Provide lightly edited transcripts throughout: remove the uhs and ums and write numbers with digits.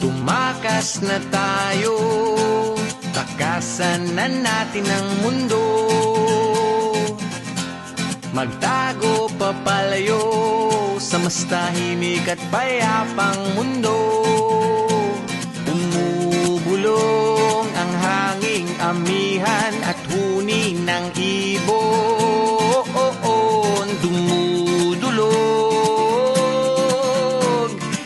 Tumakas na tayo, takasan na natin ang mundo. Magtago papalayo sa mas tahimik at payapang mundo. Umubulong ang hanging amihan at huni ng ibon. Dumudulog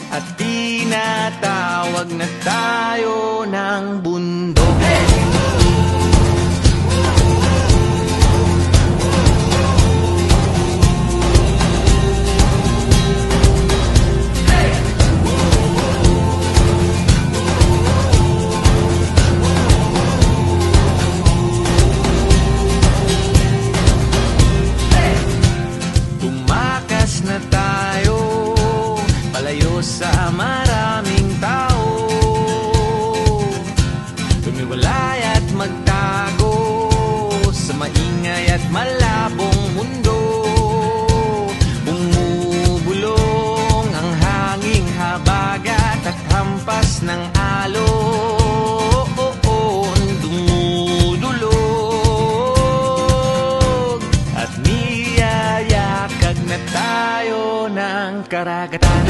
at tinatawag na tayo ng bundok. Tumakas na tayo, palayo sa maraming tao. Tumiwalay at magtago sa maingay at malabong mundo. Bumubulong ang hanging habagat at hampas ng alon. Dumudulog at niyayakag na tayo ng karagatan.